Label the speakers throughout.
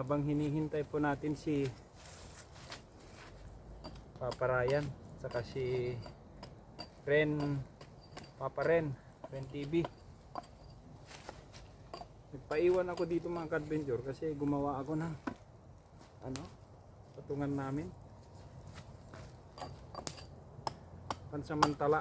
Speaker 1: habang hinihintay po natin si Papa Ryan saka si Papa Ren TV. Nagpaiwan ako dito mga ka-adventure kasi gumawa ako ng patungan namin pansamantala.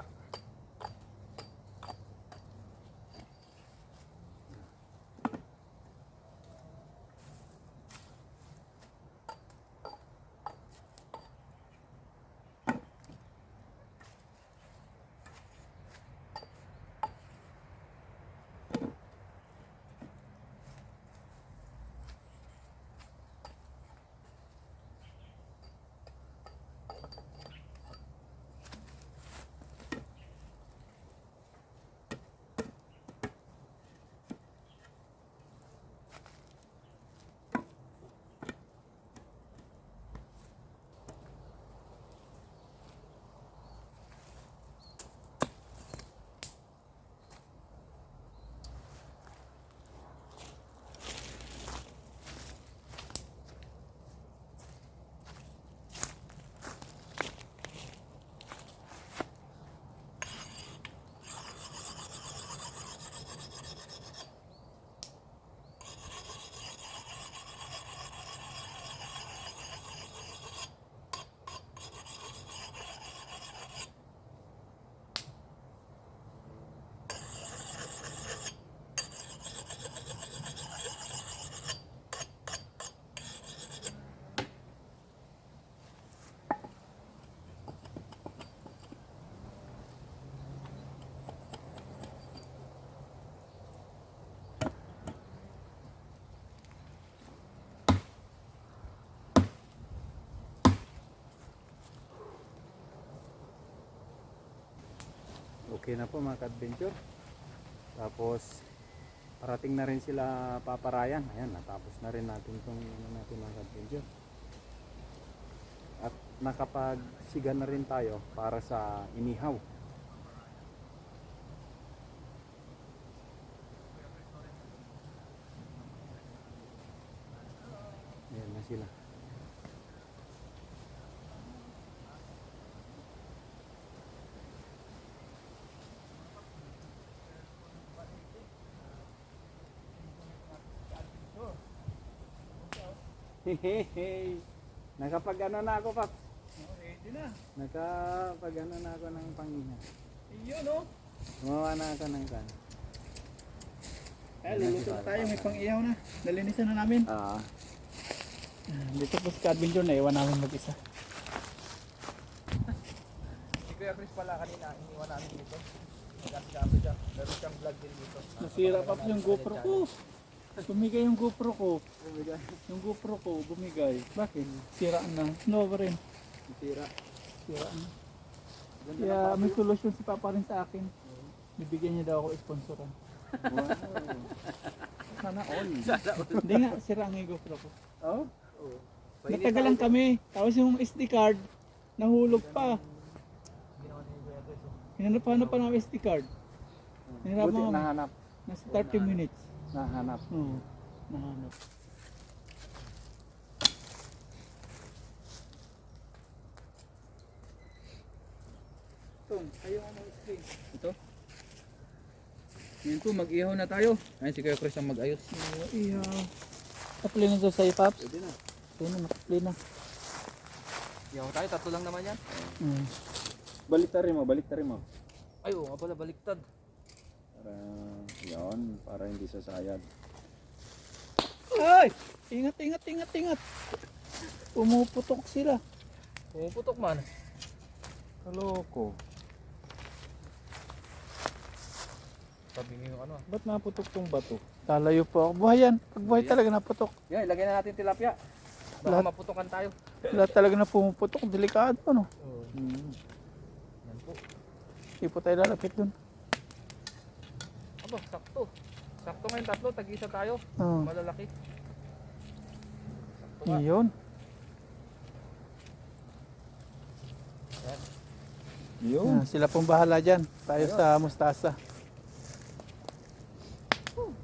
Speaker 1: Okay na po mga ka-adventure. Tapos parating na rin sila Papa Ryan. Ayan, natapos na rin natin itong natin mga ka-adventure. At nakapagsiga na rin tayo para sa inihaw. Ayan na sila. Hehehe. Nakapag-ano na ako, Paps.
Speaker 2: Ready na.
Speaker 1: Nakapag-ano na ako ng pangina.
Speaker 2: Iyon no?
Speaker 1: Gumawa na ako ng kan.
Speaker 2: Luluto na tayo, may pang-ihaw na. Nalinisan na namin. Dito po sa ka-adventure na iwan namin mag-isa.
Speaker 3: Si Kuya Chris pala kanina, iniwan namin dito. Nag-asikaso siya. Meron siyang vlog din dito.
Speaker 2: Nasira pa po yung GoPro ko. Bumigay yung GoPro ko. Yung GoPro ko bumigay. Bakit? Siraan na. No ba rin? Siraan na. Kaya may solusyon si Papa rin sa akin. Bibigyan niya daw ako sponsoran.
Speaker 1: Wow.
Speaker 2: Sana all. Hindi nga, sira ang GoPro ko.
Speaker 1: Oh?
Speaker 2: Natagalan kami. Tapos yung SD card, nahulog pa. Hinanap-hanap pa ng SD card. Hinanap
Speaker 1: Buti
Speaker 2: mo kami.
Speaker 1: nahanap.
Speaker 2: Nasa 30 minutes.
Speaker 1: Nahanap.
Speaker 2: Oo, nahanap. Ito, ayaw mo screen.
Speaker 3: Ito? Yan po, mag-ihaw na tayo. Ayun si Kuya Chris ang mag-ayos.
Speaker 2: Iya. Kapli na daw sa'yo, Paps.
Speaker 1: Pwede na.
Speaker 2: Ito na, nakapli na.
Speaker 3: Ihaw tayo, tatlo lang naman yan.
Speaker 1: Baliktarin mo.
Speaker 3: Ay, oo nga pala, baliktad.
Speaker 1: Para hindi sasayad.
Speaker 2: Ay! Ingat. Pumuputok sila.
Speaker 3: Pumuputok man.
Speaker 1: Kaloko.
Speaker 3: Sabi niyo yung ano.
Speaker 2: Ba't naputok tong bato? Lalayo po ako. Buhay yan. Pag buhay talaga naputok.
Speaker 3: Yan, ilagay na natin tilapia. Baka
Speaker 2: Lahat.
Speaker 3: maputokan tayo.
Speaker 2: Wala talaga na pumuputok. Delikado pa no.
Speaker 3: Oo. Yan po.
Speaker 2: Hindi po tayo lalapit dun.
Speaker 3: Aba, sakto. Sakto ngayon tatlo, tag-isa tayo.
Speaker 2: Oo.
Speaker 3: Malalaki. Sakto nga.
Speaker 2: Iyon.
Speaker 3: Yan.
Speaker 1: Yun.
Speaker 2: Sila pong bahala dyan. Tayo sa mustasa.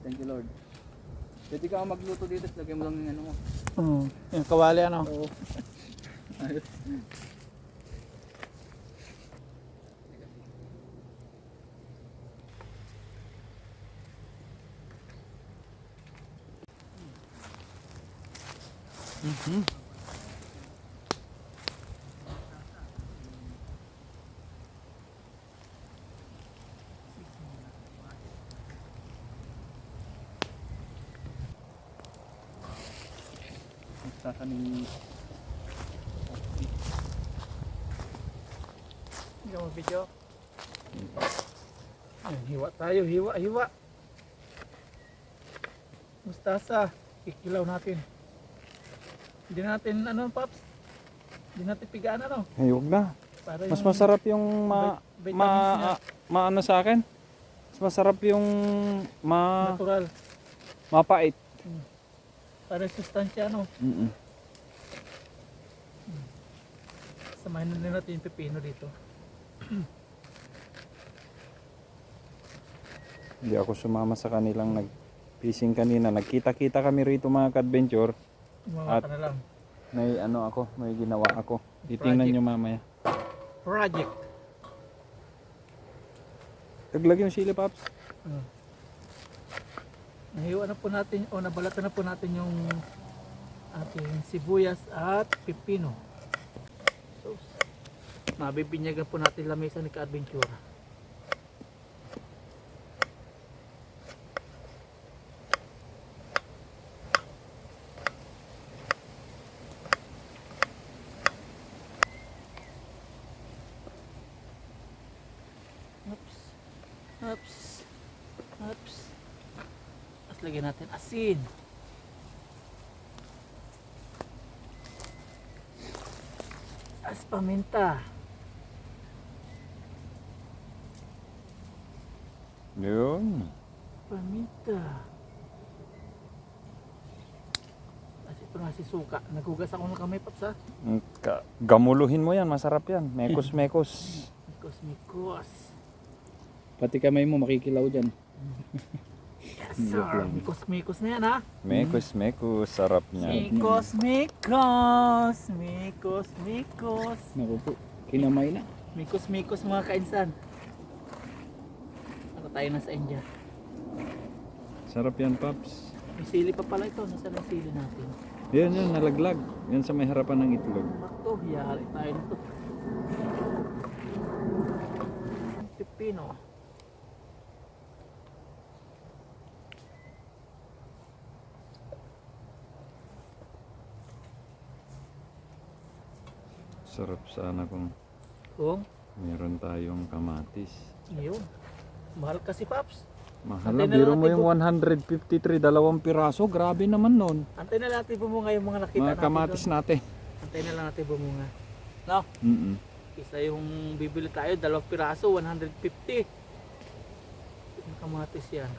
Speaker 1: Thank you, Lord.
Speaker 3: Pwede ka magluto dito, lagyan mo lang yung ano mo.
Speaker 2: Oo. Yung kawali ano?
Speaker 3: Oo. Ayos. Tatanim.
Speaker 2: Hindi ka mag-video. Ayun, hiwa tayo, hiwa. Mustasa, kikilaw natin. Hindi natin, ano, Paps? Hindi natin pigaan, ano?
Speaker 1: Ay, huwag na.
Speaker 2: Para
Speaker 1: Mas masarap yung
Speaker 2: vitamins niya.
Speaker 1: ano sa akin? Mas masarap yung
Speaker 2: Natural.
Speaker 1: mapait.
Speaker 2: Para sustansya, ano?
Speaker 1: Mm-mm.
Speaker 2: Samahin na din natin yung pepino dito.
Speaker 1: Hindi ako sumama sa kanilang nag-fishing kanina. Nagkita-kita kami rito mga ka-adventure.
Speaker 2: Umawa
Speaker 1: At-
Speaker 2: ka na lang.
Speaker 1: May ginawa ako. Titingnan
Speaker 2: Project.
Speaker 1: nyo mamaya.
Speaker 2: Project.
Speaker 1: Taglag yung sili, Paps.
Speaker 2: Nahiwa na po natin, o nabalatan na po natin yung ating sibuyas at pepino. So, mabibinyagan po natin lamesa ni Ka-Adventure. Oops. Oops. Oops. Tapos lagyan natin asin. As paminta.
Speaker 1: Yun.
Speaker 2: Paminta. Tapos ito na si suka. Naghugas ako ng kamay, Paps, ha?
Speaker 1: Gamuluhin mo yan. Masarap yan. Mekos-mekos.
Speaker 2: Mikos-mikos.
Speaker 3: Pati kamay mo makikilaw dyan.
Speaker 2: Yes, sir. Mikos-mikos na yan, ha?
Speaker 1: Mekos-mekos. Sarap niya.
Speaker 2: Mikos-mikos. Mikos-mikos.
Speaker 3: Naku po, kinamay na.
Speaker 2: Mikos-mikos mga kainsan. Ako tayo na sa India.
Speaker 1: Sarap yan, Paps.
Speaker 2: May sili pa pala ito. Nasaan ang sili natin?
Speaker 1: Yan, nalaglag. Yan sa may harapan ng itlog.
Speaker 2: Bakto, yari tayo nito. Pepino.
Speaker 1: Sarap sana kung
Speaker 2: Kung,
Speaker 1: meron tayong kamatis.
Speaker 2: yun. Mahal kasi, Paps.
Speaker 1: Mahal
Speaker 2: Antay
Speaker 1: na,
Speaker 2: na
Speaker 1: biro
Speaker 2: lang
Speaker 1: mo
Speaker 2: natin
Speaker 1: yung 153, 2 piraso. Grabe naman nun.
Speaker 2: Antay na natin bumunga yung mga nakita
Speaker 1: Mga
Speaker 2: natin
Speaker 1: kamatis
Speaker 2: doon.
Speaker 1: natin.
Speaker 2: Antay na lang natin bumunga. No?
Speaker 1: Mm-mm.
Speaker 2: Isa yung bibili tayo, 2 piraso, 150. Yung kamatis yan.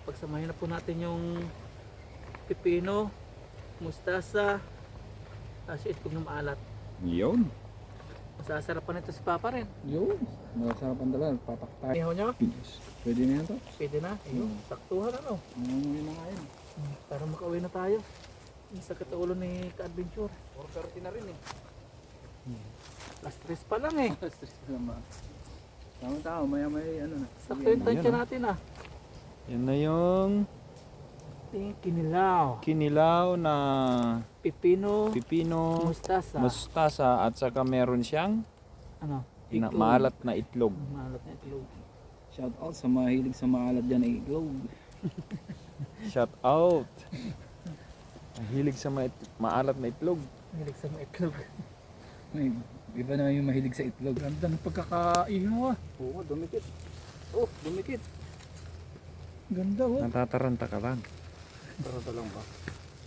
Speaker 2: Pagsamahin na po natin yung pipino, mustasa, tapos itlog ng maalat.
Speaker 1: Yun.
Speaker 2: Masasarapan ito si Papa rin.
Speaker 3: Yun, masarapan talaga. Papaktay.
Speaker 2: Ihaw nyo?
Speaker 3: Pwede na yan to.
Speaker 2: Pwede na. Ayun, saktuhan ano.
Speaker 3: Nangunguli na nga yan.
Speaker 2: Para makauwi na tayo. Yung sakit sa ulo ni Ka-Adventure.
Speaker 3: 4:30 na rin eh.
Speaker 2: Last 3 pa lang eh.
Speaker 3: Stress pa naman. Tama-tama, maya may ano na.
Speaker 2: Sakto yung tansya
Speaker 1: Ayun,
Speaker 2: natin ah.
Speaker 1: Yan na yung
Speaker 2: Ting kinilaw.
Speaker 1: kinilaw na
Speaker 2: Pipino,
Speaker 1: pipino,
Speaker 2: mustasa.
Speaker 1: mustasa at saka meron siyang
Speaker 2: Ano?
Speaker 1: maalat na itlog.
Speaker 2: Maalat na itlog.
Speaker 3: Shout out sa mahilig sa maalat dyan ay glow.
Speaker 1: Shout out. Mahilig sa maalat na itlog.
Speaker 2: Mahilig sa mga itlog.
Speaker 3: May iba naman yung mahilig sa itlog.
Speaker 2: Ganda ng pagkakaihaw ah.
Speaker 3: Oo, dumikit. Oh, dumikit.
Speaker 2: Ganda oh.
Speaker 1: Natataranta ka lang.
Speaker 3: Taranta lang ba?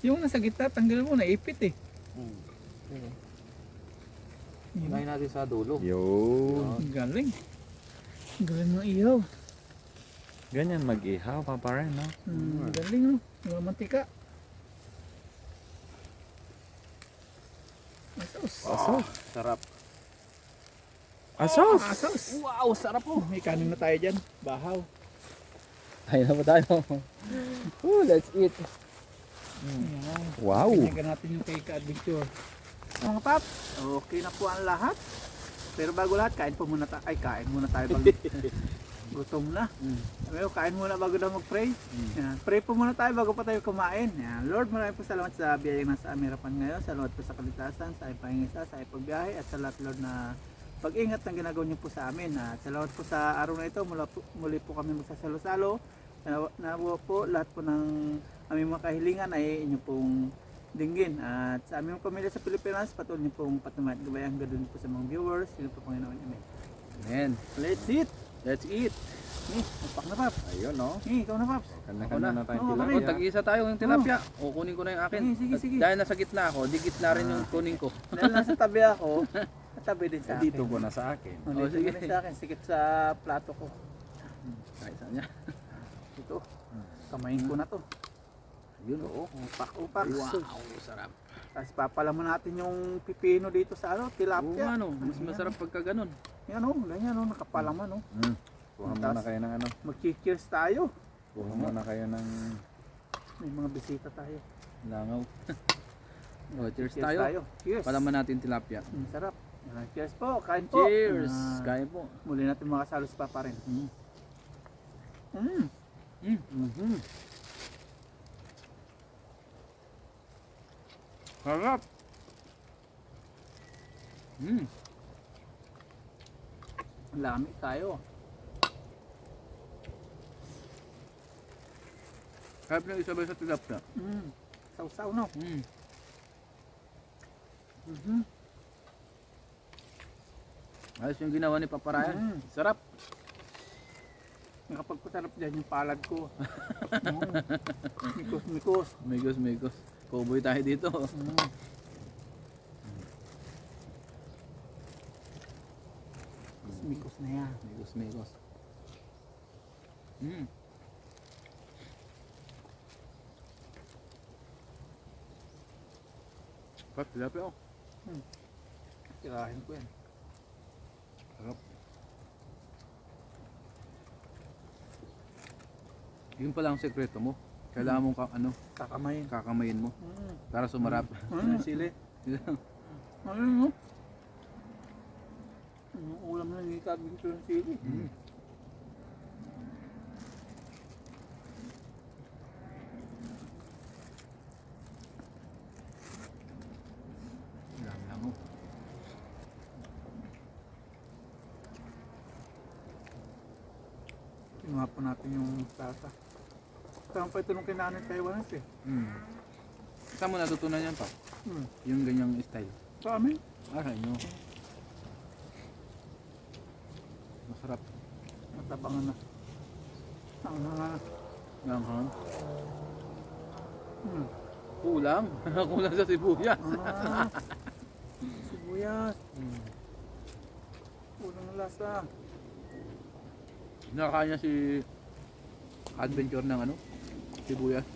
Speaker 2: Yung nasa gitna, tanggal mo, naipit eh. Yun.
Speaker 3: Unahin natin sa dulo.
Speaker 1: Yun.
Speaker 2: Ang galing. Ang galing ng ihaw.
Speaker 1: Ganyan mag-ihaw, Papa Ren, no?
Speaker 2: Ang galing oh. Mga mantika. Asos.
Speaker 1: Asos.
Speaker 3: Sarap.
Speaker 1: Asos!
Speaker 2: Asos.
Speaker 3: Wow, sarap po.
Speaker 2: May kanin na tayo dyan. Bahaw.
Speaker 3: Kain na po tayo. Let's eat.
Speaker 2: Ayan.
Speaker 1: Wow!
Speaker 2: Pinyagan natin yung kay ka-adventure. Mga paps, okay na po ang lahat. Pero bago lahat, kain muna tayo bago. Gutom na. Pero kain muna bago daw mag-pray. Yan. Pray po muna tayo bago pa tayo kumain. Yan. Lord, maraming po salamat sa biyayang nasa aming harapan ngayon. Salamat po sa kaligtasan, sa iyong pangingisa, sa iyong pagbiyahe, at sa lahat, Lord, na pag-ingat ng ginagawa niyo po sa amin. At salamat po sa araw na ito. Muli po kami magsasalo-salo. Nawa po lahat po ng aming mga kahilingan ay inyo pong dinggin. At sa aming pamilya sa Pilipinas, patuloy niyo pong patunayan. Gabayang ganoon po sa mga viewers. Yun po Panginoon. Amen.
Speaker 3: Amen.
Speaker 2: Let's eat!
Speaker 3: Let's eat.
Speaker 2: Mapak na Paps.
Speaker 1: Ayun, no?
Speaker 2: Ikaw na Paps.
Speaker 1: Kanya-kanya na tayong
Speaker 2: Oo,
Speaker 1: tilapia.
Speaker 2: pare.
Speaker 3: Tag-isa tayo ng tilapia. O kunin ko na yung akin.
Speaker 2: Sige, sige.
Speaker 3: Dahil nasa gitna ako, di gitna rin yung kunin ko.
Speaker 2: Dahil nasa tabi ako, tabi din sa akin.
Speaker 1: Dito ko na sa akin.
Speaker 2: Oh, dito
Speaker 3: sige.
Speaker 2: din sa akin. Sikip sa plato ko.
Speaker 3: Ay, saan niya?
Speaker 2: Ito. Kamayin ko na to.
Speaker 3: Yun, oo.
Speaker 2: Upak-upak.
Speaker 3: Wow, sarap.
Speaker 2: Tapos papalaman natin yung pipino dito sa
Speaker 3: Oo,
Speaker 2: tilapia.
Speaker 3: ano, mas masarap pagka ganun.
Speaker 2: Yan ganyan nakapalaman
Speaker 1: Kuha
Speaker 2: Tapos-
Speaker 1: muna kayo ng ano?
Speaker 2: Mag-cheers tayo.
Speaker 1: Kuha muna kayo ng...
Speaker 2: May mga bisita tayo.
Speaker 3: Langaw. O, cheers
Speaker 2: Cheers
Speaker 3: tayo.
Speaker 2: Cheers.
Speaker 3: Palaman natin tilapia.
Speaker 2: Sarap. Yan, cheers po. Kain po.
Speaker 3: Cheers!
Speaker 2: Ah,
Speaker 3: Kaya po.
Speaker 2: muli natin makasalo sa papa rin.
Speaker 3: Mm.
Speaker 2: Mm.
Speaker 3: Sarap!
Speaker 2: Lami tayo.
Speaker 3: Sarap na isabay sa tilapia.
Speaker 2: Sausaw no.
Speaker 3: Ayos yung ginawa ni Papa Ryan. Sarap.
Speaker 2: Nakapagpasarap dyan yung palad ko. Mikos.
Speaker 3: Migos, migos. Cowboy tayo dito.
Speaker 2: Mikos na yan.
Speaker 3: Migos, migos. Sarap, tilapia oh.
Speaker 2: Tirahin ko yan.
Speaker 3: Sarap. Yun pala ang sekreto mo. Kailangan mong
Speaker 2: Kakamayin.
Speaker 3: kakamayin mo para sumarap.
Speaker 2: Sili. Ano? Yung ulam na hindi kabing ito ng sili.
Speaker 3: Lang lang oh.
Speaker 2: Kinuha po natin yung tata. Saan pa ito nung kinanin Taiwanese eh.
Speaker 3: Saan mo natutunan yan pa?
Speaker 2: Hmm.
Speaker 3: Yung ganyang style.
Speaker 2: Sa amin.
Speaker 3: Sa inyo. Masarap.
Speaker 2: Matabangan na. Ang hanga na.
Speaker 3: Langhang.
Speaker 2: Hmm.
Speaker 3: Kulang. Kulang sa sibuyas.
Speaker 2: Sibuyas. Kulang na lasa.
Speaker 3: Nakakain niya si adventure ng sibuyas.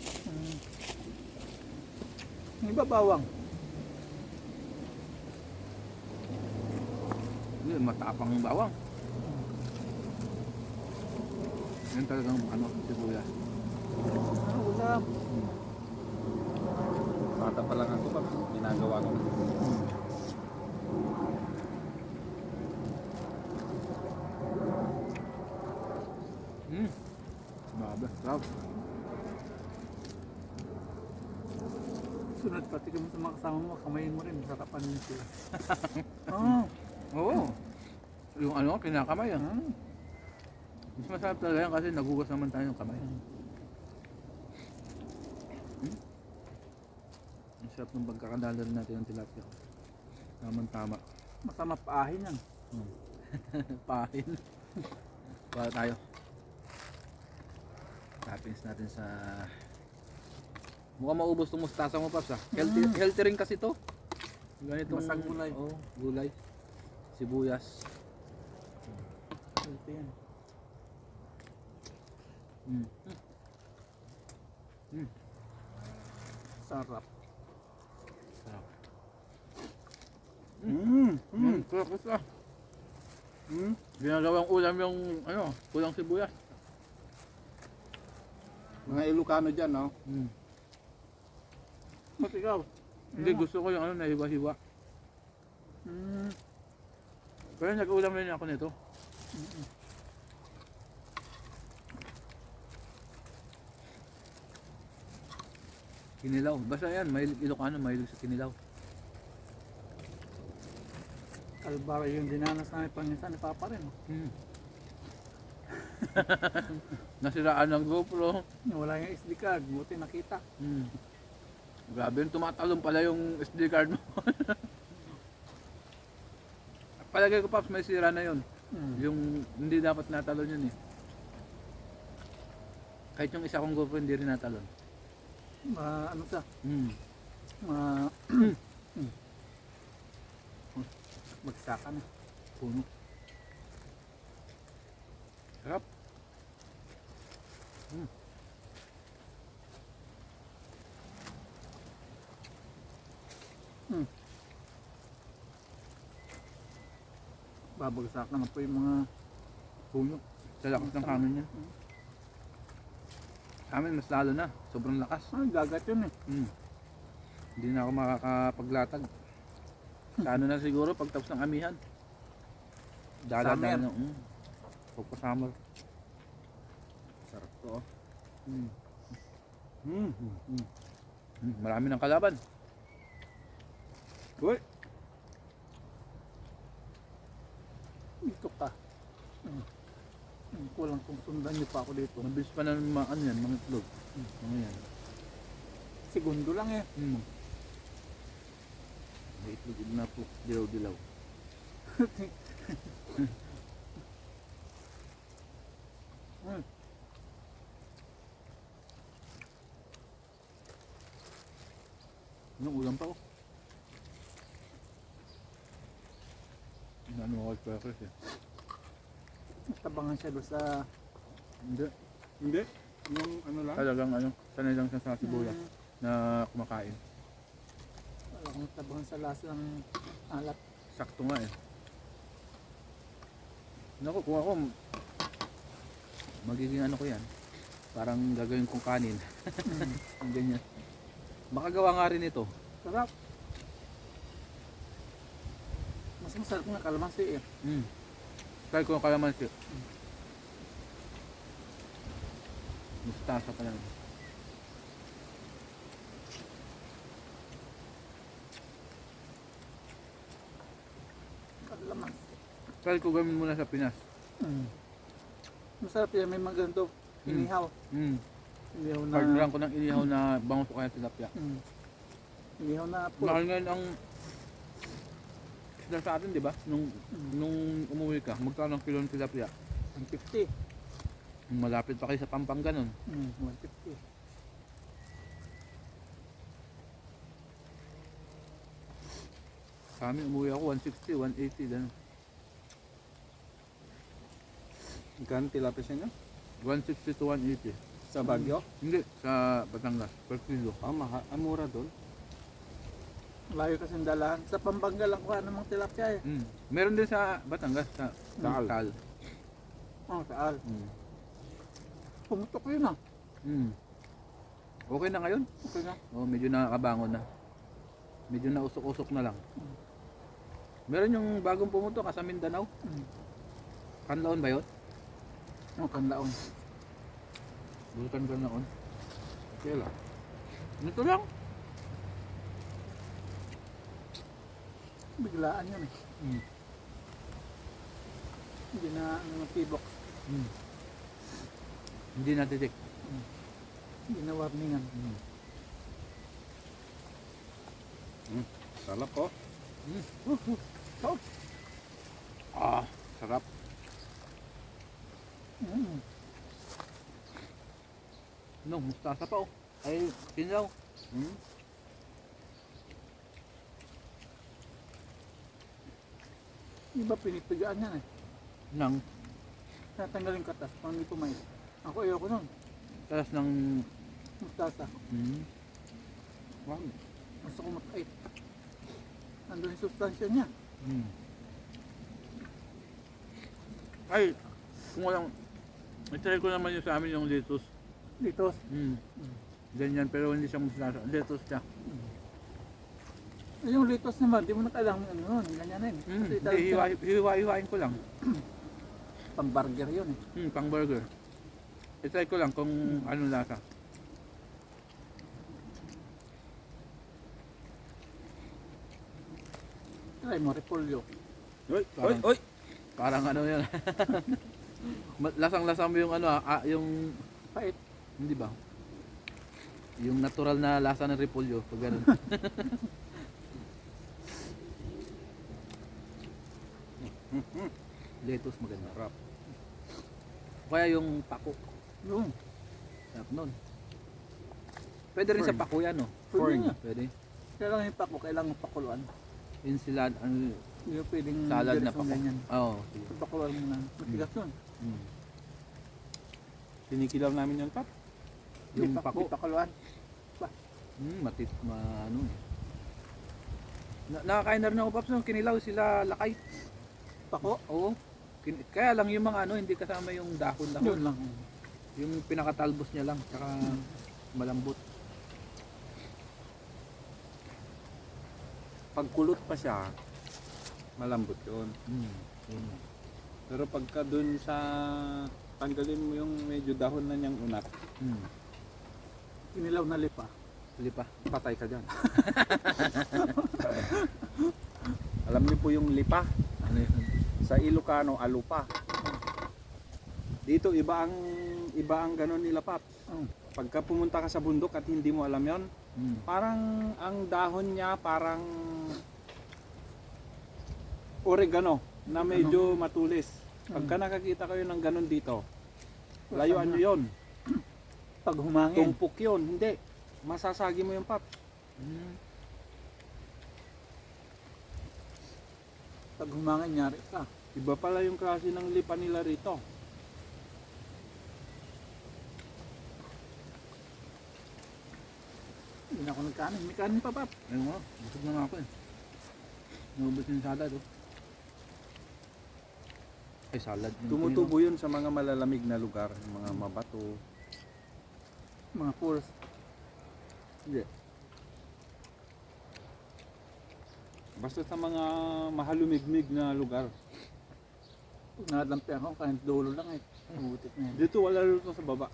Speaker 2: Yung iba bawang.
Speaker 3: Yun, matapang yung bawang. Yan talagang sibuyas.
Speaker 2: Ulam.
Speaker 1: Bata pa lang ako pa. Ginagawa ko.
Speaker 3: Babe, sarap.
Speaker 2: Sunod pati kami sa mga kasama mo, kamayin mo rin. Sarapan mo sila. Oo.
Speaker 3: Oo. Yung kinakamay Mas masarap talaga yan kasi nagugas naman tayo ng kamay. Ang sarap ng pagkakadala rin natin ng tilapia. Tama-tama.
Speaker 2: Masama paahin yan.
Speaker 3: Pahin. Para tayo. Toppings natin sa... Mukhang maubos itong mustasa mo, Paps. Healthy rin kasi to. Ganitong
Speaker 2: Basang gulay.
Speaker 3: Oh, gulay. Sibuyas.
Speaker 2: Ito yan. Sarap.
Speaker 3: Sarap. Sarap isa. Ginagawang ulam yung kulang sibuyas.
Speaker 4: Mga Ilocano dyan, no?
Speaker 3: Mm.
Speaker 2: Ba't ikaw?
Speaker 3: Hindi, gusto ko yung ano, nahiwa-hiwa.
Speaker 2: Mm.
Speaker 3: Pero nag-ulam rin ako nito. Kinilaw. Basta yan, may Ilocano, mahilig sa kinilaw.
Speaker 2: Kalbara yung dinanas namin panginsan ni Papa rin.
Speaker 3: Hmm. Nasiraan ng GoPro.
Speaker 2: Wala yung SD card, buti nakita.
Speaker 3: Hmm. Grabe yung tumatalon pala yung SD card mo. Palagay ko Paps, may sira na yun. Yung hindi dapat natalon yun eh. Kahit yung isa kong GoPro hindi rin natalon.
Speaker 2: Ano siya?
Speaker 3: Hmm.
Speaker 2: Magsaka na.
Speaker 3: Puno. Sarap. Hmm.
Speaker 2: Babagsakan na po yung mga puno.
Speaker 3: Sa lakas ng hangin niya. Sa amin mas lalo na. Sobrang lakas.
Speaker 2: Ay, dagat yun eh.
Speaker 3: Hmm. Hindi na ako makakapaglatag. Sa ano na siguro pagtapos ng amihan. Dala
Speaker 2: Summer.
Speaker 3: na. Pagpa-summer.
Speaker 4: Sarap to, oh.
Speaker 3: Hmm.
Speaker 4: Hmm.
Speaker 3: Marami ng kalaban.
Speaker 4: Uy!
Speaker 2: Dito ka. Kulang kung sundan niyo pa ako dito.
Speaker 3: Mabilis pa na mga ano yan, mga itlog. Ano yan?
Speaker 2: Segundo lang eh.
Speaker 3: May itlog na po. Dilaw-dilaw. Anong ulam pa oh? Ano ako crackers eh.
Speaker 2: Tabangan siya doon sa...
Speaker 3: Hindi.
Speaker 4: Hindi. Yung ano lang.
Speaker 3: Talagang ano, sanay lang siya sa sibuyas
Speaker 2: Mm,
Speaker 3: na kumakain.
Speaker 2: wala akong tabangan sa lasa ng alat.
Speaker 3: Sakto nga eh. Naku, kung ako, magiging ano ko yan. Parang gagawin kong kanin. Ang ganyan. Baka gawa nga rin ito.
Speaker 2: Sarap. Mas masarap nga kalamansi eh.
Speaker 3: Try ko yung kalamansi. Mustasa pa lang.
Speaker 2: Kalamansi.
Speaker 3: Try ko gawin muna sa Pinas.
Speaker 2: Masarap yan. May mga ganito. Inihaw. Inihaw na...
Speaker 3: Hard lang ko ng inihaw na bangus o kaya tilapia.
Speaker 2: Inihaw na po.
Speaker 3: Mahal ngayon ang isda sa atin, di ba? Nung umuwi ka, magkano ang kilo ng tilapia?
Speaker 2: 150.
Speaker 3: Malapit pa kayo sa Pampanga nun.
Speaker 2: 150.
Speaker 3: Sa amin, umuwi ako 160, 180. Ganun.
Speaker 4: Magkano tilapia sa inyo?
Speaker 3: 160 to 180.
Speaker 4: Sa Baguio?
Speaker 3: Hindi, sa Batangas, per kilo.
Speaker 4: Mura doon.
Speaker 2: Layo kasi ang dalahan. Sa Pampanga lang kuha ng mga tilapia eh.
Speaker 3: Meron din sa Batangas, sa
Speaker 4: Taal.
Speaker 3: Taal.
Speaker 2: Oh, saal. Pumutok yun ah.
Speaker 3: Okay na ngayon?
Speaker 2: Okay na.
Speaker 3: Oh, medyo nakakabangon na. Medyo nausok-usok na lang. Meron yung bagong pumutok sa Mindanao. Kanlaon ba yun?
Speaker 2: Oh, kanlaon.
Speaker 3: Bulutan Kanlaon.
Speaker 4: Kailan?
Speaker 3: Ito lang.
Speaker 2: Biglaan yun eh. Hindi na ano, T-box.
Speaker 3: Hindi natitik.
Speaker 2: Hindi na warningan.
Speaker 4: Sarap po.
Speaker 3: Ah, sarap. No, mustasa pa oh. Ay, kinaw.
Speaker 2: Iba pinipigaan yan eh.
Speaker 3: Nang
Speaker 2: Tatanggalin katas pang hindi pumayos. Ako ayoko nun.
Speaker 3: talas ng
Speaker 2: Mustasa.
Speaker 3: wow.
Speaker 2: Gusto ko mapait. Nandun yung sustansya niya.
Speaker 3: Ay, kung walang, i-try ko naman yung sa amin yung lettuce.
Speaker 2: Litos.
Speaker 3: Ganyan pero hindi siya musnasa. Lettuce siya.
Speaker 2: Yung litos naman, di mo na kailangan ano, ganyan na yun. Kasi talagang
Speaker 3: Hiwa-hiwain ko lang.
Speaker 2: pang burger yun eh.
Speaker 3: Pang burger. I-try ko lang kung ano lasa.
Speaker 2: Try mo, repolyo.
Speaker 4: Oy,
Speaker 3: Parang-
Speaker 4: oy, oy.
Speaker 3: Parang ano yan. Lasang-lasa mo yung ano, yung
Speaker 2: Pait.
Speaker 3: hindi ba? Yung natural na lasa ng repolyo pag ganun. Lettuce maganda.
Speaker 4: Sarap.
Speaker 3: Kaya yung pako.
Speaker 2: Yung.
Speaker 3: Sarap nun. Pwede rin sa pako yan, no?
Speaker 2: Pwede nga.
Speaker 3: Pwede.
Speaker 2: Kailangan yung pako, kailangan pakuluan.
Speaker 3: Ensilada, ano,
Speaker 2: Hindi mo pwedeng
Speaker 3: salad na
Speaker 2: diretso
Speaker 3: pako.
Speaker 2: ganyan.
Speaker 3: Oo. sige.
Speaker 2: Pakuluan mo na. Matigas yun.
Speaker 3: Mm.
Speaker 4: Sinikilaw namin yun, Pap.
Speaker 3: Yung
Speaker 2: Di
Speaker 3: pako.
Speaker 2: pakuluan.
Speaker 3: Ano eh. Nakakain na rin ako, Paps, no? Kinilaw sila lakay.
Speaker 2: Pako?
Speaker 3: Oo. Kaya lang yung mga ano, hindi kasama yung dahon-dahon.
Speaker 2: Yun lang.
Speaker 3: Yung pinakatalbos niya lang, tsaka malambot.
Speaker 4: Pag kulot pa siya, malambot yun.
Speaker 3: Yun.
Speaker 4: Pero pagka dun sa tanggalin mo yung medyo dahon na niyang unak,
Speaker 2: Inilaw na lipa.
Speaker 3: Lipa.
Speaker 4: patay ka dyan. Alam niyo po yung lipa.
Speaker 3: Ano yun?
Speaker 4: Sa Ilocano, alupa. Dito iba ang ganon nila, Pap. Pagka pumunta ka sa bundok at hindi mo alam yon, parang ang dahon niya parang oregano na medyo matulis. Pagka nakakita kayo ng ganon dito, layuan nyo yon.
Speaker 2: Pag humangin.
Speaker 4: Tumpok yon, hindi. Masasagi mo yung, Pap.
Speaker 2: Pag humangin, nyari ka.
Speaker 4: Iba pala yung klase ng lipa nila rito.
Speaker 2: Hindi na ako nagkanin. May kanin pa, Pap.
Speaker 3: Ayun nga, busog na nga ako eh. Nubos yung salad oh. Ay salad. yung
Speaker 4: Tumutubo yun sa mga malalamig na lugar, mga mabato.
Speaker 2: Mga pools.
Speaker 4: Hindi. Basta sa mga mahalumigmig na lugar.
Speaker 2: Pag nadampi ako, kahit dulo lang eh. Umutik na yan.
Speaker 4: Dito wala rito sa baba.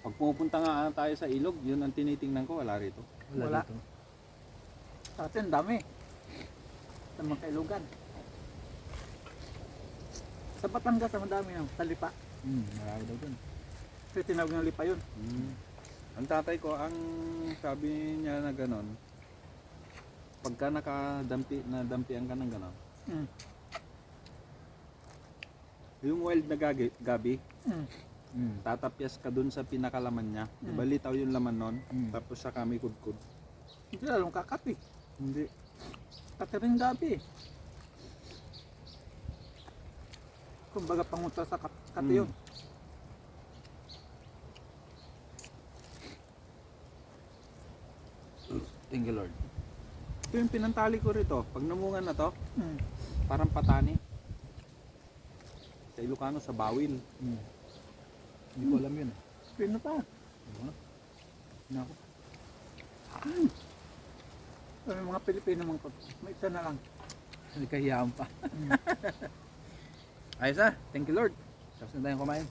Speaker 4: Pag pumupunta nga tayo sa ilog, yun ang tinitingnan ko, wala rito.
Speaker 2: Wala.
Speaker 3: dito.
Speaker 2: Sa atin, dami. Sa mga kailugan. Sa Batangas, ang dami ng talipa.
Speaker 3: Marami daw dun.
Speaker 2: Kasi tinawag ng lipa yun.
Speaker 4: Ang tatay ko, ang sabi niya na ganon, pagka nadampian ka ng ganon,
Speaker 2: Mm.
Speaker 4: yung wild na gabi,
Speaker 2: Mm.
Speaker 4: tatapyas ka dun sa pinakalaman niya. Balitaw yung laman nun, tapos sa kami kudkud.
Speaker 2: Hindi lalong kakapi.
Speaker 4: Hindi.
Speaker 2: Kati rin gabi. Kumbaga pangunta sa kati yun.
Speaker 3: Thank you Lord.
Speaker 4: Ito yung pinantali ko rito. Pag namungan na to,
Speaker 2: Mm.
Speaker 4: parang patani. Sa Ilocano, sa bawil.
Speaker 3: Hindi ko alam yun.
Speaker 2: Pino pa.
Speaker 3: Nako.
Speaker 2: May mga Pilipino mga pa. May isa na lang.
Speaker 3: Hindi kahiyaan pa. Ayos ah. Thank you Lord. Tapos na tayong kumain.